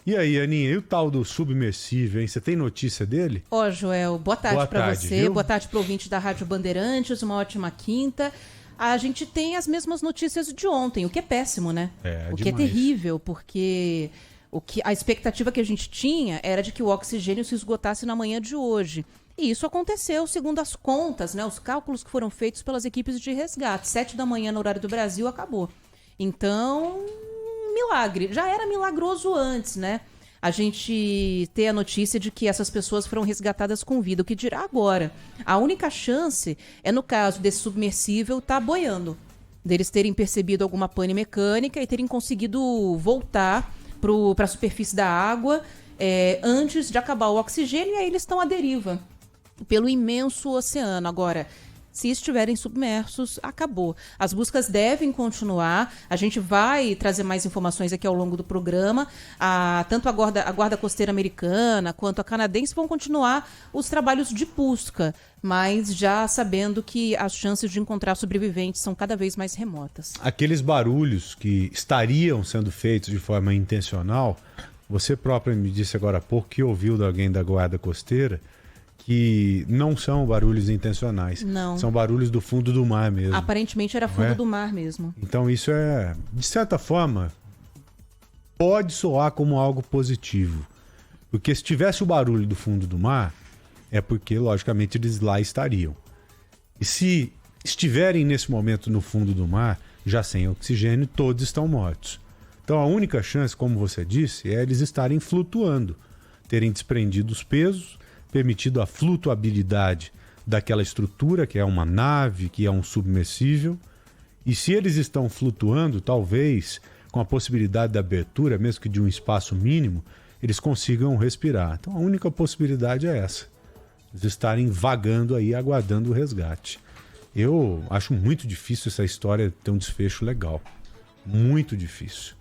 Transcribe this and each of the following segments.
E aí, Aninha, e o tal do submersível, hein? Você tem notícia dele? Ó, Joel, boa tarde para você, viu? boa tarde para o ouvinte da Rádio Bandeirantes, uma ótima quinta. A gente tem as mesmas notícias de ontem, o que é péssimo, né? O que é terrível, porque a expectativa que a gente tinha era de que o oxigênio se esgotasse na manhã de hoje. E isso aconteceu segundo as contas, né? Os cálculos que foram feitos pelas equipes de resgate. 7 da manhã no horário do Brasil, acabou. Então, milagre. Já era milagroso antes, né? A gente ter a notícia de que essas pessoas foram resgatadas com vida. O que dirá agora? A única chance é no caso desse submersível estar boiando. Deles terem percebido alguma pane mecânica e terem conseguido voltar para a superfície da água antes de acabar o oxigênio, e aí eles estão à deriva pelo imenso oceano. Agora, se estiverem submersos, acabou. As buscas devem continuar. A gente vai trazer mais informações aqui ao longo do programa. Tanto a Guarda Costeira Americana quanto a canadense vão continuar os trabalhos de busca, mas já sabendo que as chances de encontrar sobreviventes são cada vez mais remotas. Aqueles barulhos que estariam sendo feitos de forma intencional, você própria me disse agora há pouco que ouviu de alguém da Guarda Costeira, que não são barulhos intencionais. Não. São barulhos do fundo do mar mesmo. Aparentemente era fundo do mar mesmo. Então isso de certa forma, pode soar como algo positivo. Porque se tivesse o barulho do fundo do mar, é porque, logicamente, eles lá estariam. E se estiverem nesse momento no fundo do mar, já sem oxigênio, todos estão mortos. Então a única chance, como você disse, é eles estarem flutuando, terem desprendido os pesos, permitido a flutuabilidade daquela estrutura, que é uma nave, que é um submersível. E se eles estão flutuando, talvez, com a possibilidade da abertura, mesmo que de um espaço mínimo, eles consigam respirar. Então a única possibilidade é essa. Eles estarem vagando aí, aguardando o resgate. Eu acho muito difícil essa história ter um desfecho legal. Muito difícil.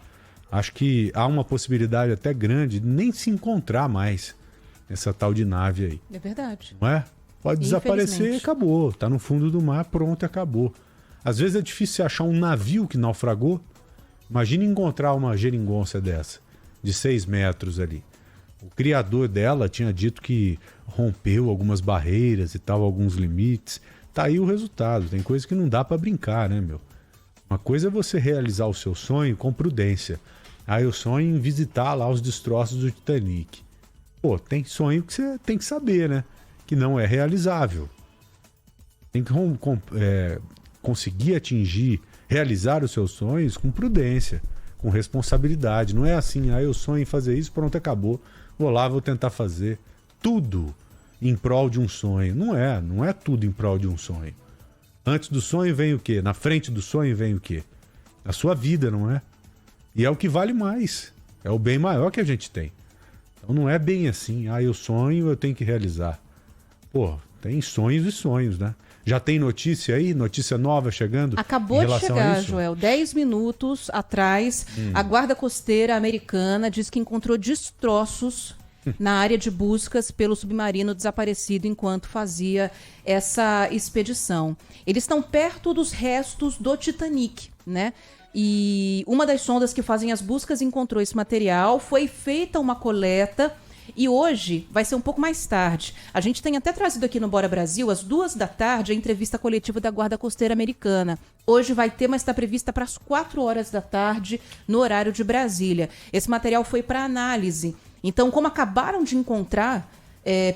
Acho que há uma possibilidade até grande de nem se encontrar mais essa tal de nave aí. É verdade. Não é? Pode desaparecer e acabou. Tá no fundo do mar, pronto, acabou. Às vezes é difícil você achar um navio que naufragou. Imagina encontrar uma geringonça dessa, de 6 metros ali. O criador dela tinha dito que rompeu algumas barreiras e tal, alguns limites. Tá aí o resultado. Tem coisa que não dá pra brincar, né, meu? Uma coisa é você realizar o seu sonho com prudência. Aí eu sonho em visitar lá os destroços do Titanic. Pô, tem sonho que você tem que saber, né? Que não é realizável. Tem que conseguir realizar os seus sonhos com prudência, com responsabilidade. Não é assim, eu sonho em fazer isso, pronto, acabou. Vou lá, vou tentar fazer tudo em prol de um sonho. Não é tudo em prol de um sonho. Antes do sonho vem o quê? Na frente do sonho vem o quê? A sua vida, não é? E é o que vale mais. É o bem maior que a gente tem. Então não é bem assim, eu sonho, eu tenho que realizar. Pô, tem sonhos e sonhos, né? Já tem notícia aí? Notícia nova chegando? Acabou de chegar, Joel. 10 minutos atrás, a Guarda Costeira Americana diz que encontrou destroços na área de buscas pelo submarino desaparecido enquanto fazia essa expedição. Eles estão perto dos restos do Titanic, né? E uma das sondas que fazem as buscas encontrou esse material, foi feita uma coleta e hoje vai ser um pouco mais tarde. A gente tem até trazido aqui no Bora Brasil, às 14h, a entrevista coletiva da Guarda Costeira Americana. Hoje vai ter, mas está prevista para as 16h no horário de Brasília. Esse material foi para análise. Então, como acabaram de encontrar,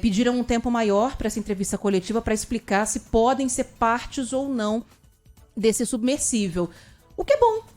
pediram um tempo maior para essa entrevista coletiva para explicar se podem ser partes ou não desse submersível. O que é bom.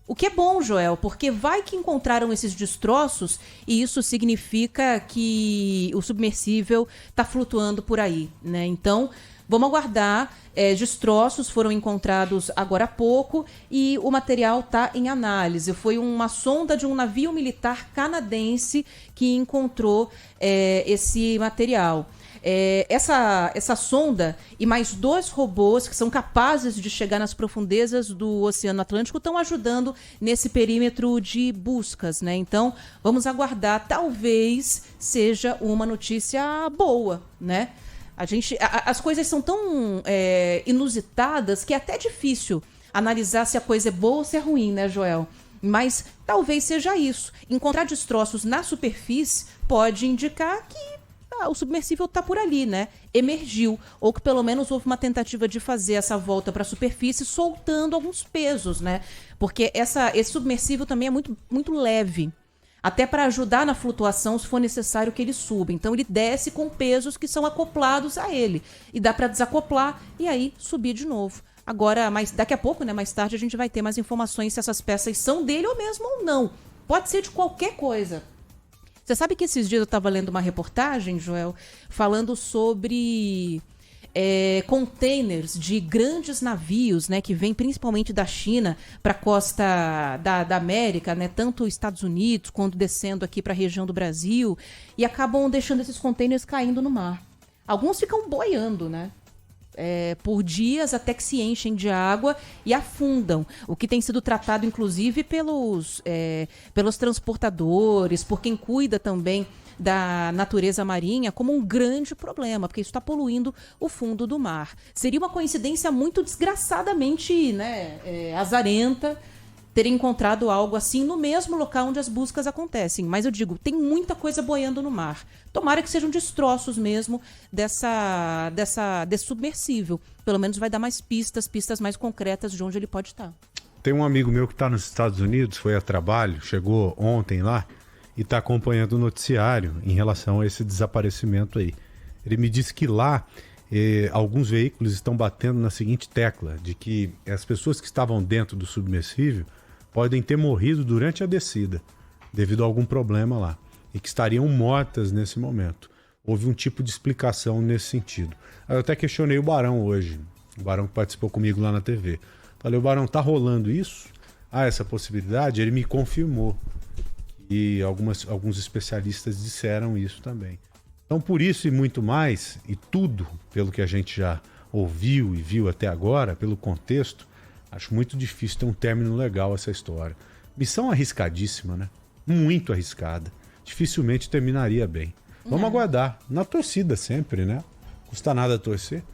O que é bom, Joel, porque vai que encontraram esses destroços e isso significa que o submersível está flutuando por aí, né? Então, vamos aguardar. Destroços foram encontrados agora há pouco e o material está em análise. Foi uma sonda de um navio militar canadense que encontrou esse material. Essa sonda e mais 2 robôs que são capazes de chegar nas profundezas do Oceano Atlântico estão ajudando nesse perímetro de buscas, né? Então, vamos aguardar. Talvez seja uma notícia boa, né? As coisas são tão inusitadas que é até difícil analisar se a coisa é boa ou se é ruim, né, Joel? Mas talvez seja isso. Encontrar destroços na superfície pode indicar que o submersível está por ali, né? Emergiu. Ou que pelo menos houve uma tentativa de fazer essa volta para a superfície soltando alguns pesos, né? Porque esse submersível também é muito, muito leve. Até para ajudar na flutuação, se for necessário que ele suba. Então ele desce com pesos que são acoplados a ele. E dá para desacoplar e aí subir de novo. Agora, daqui a pouco, né, mais tarde, a gente vai ter mais informações se essas peças são dele ou mesmo ou não. Pode ser de qualquer coisa. Você sabe que esses dias eu estava lendo uma reportagem, Joel, falando sobre containers de grandes navios, né, que vêm principalmente da China para a costa da América, né, tanto Estados Unidos quanto descendo aqui para a região do Brasil, e acabam deixando esses containers caindo no mar. Alguns ficam boiando, né? Por dias até que se enchem de água e afundam, o que tem sido tratado inclusive pelos transportadores, por quem cuida também da natureza marinha, como um grande problema, porque isso está poluindo o fundo do mar. Seria uma coincidência muito desgraçadamente, né, azarenta ter encontrado algo assim no mesmo local onde as buscas acontecem. Mas eu digo, tem muita coisa boiando no mar. Tomara que sejam destroços mesmo desse submersível. Pelo menos vai dar mais pistas mais concretas de onde ele pode estar. Tem um amigo meu que está nos Estados Unidos, foi a trabalho, chegou ontem lá e está acompanhando o noticiário em relação a esse desaparecimento aí. Ele me disse que lá alguns veículos estão batendo na seguinte tecla, de que as pessoas que estavam dentro do submersível podem ter morrido durante a descida, devido a algum problema lá, e que estariam mortas nesse momento. Houve um tipo de explicação nesse sentido. Eu até questionei o Barão hoje, o Barão que participou comigo lá na TV. Falei, o Barão, tá rolando isso? Essa possibilidade? Ele me confirmou. E alguns especialistas disseram isso também. Então, por isso e muito mais, e tudo pelo que a gente já ouviu e viu até agora, pelo contexto, acho muito difícil ter um término legal essa história. Missão arriscadíssima, né? Muito arriscada. Dificilmente terminaria bem. Vamos aguardar. Na torcida sempre, né? Custa nada torcer.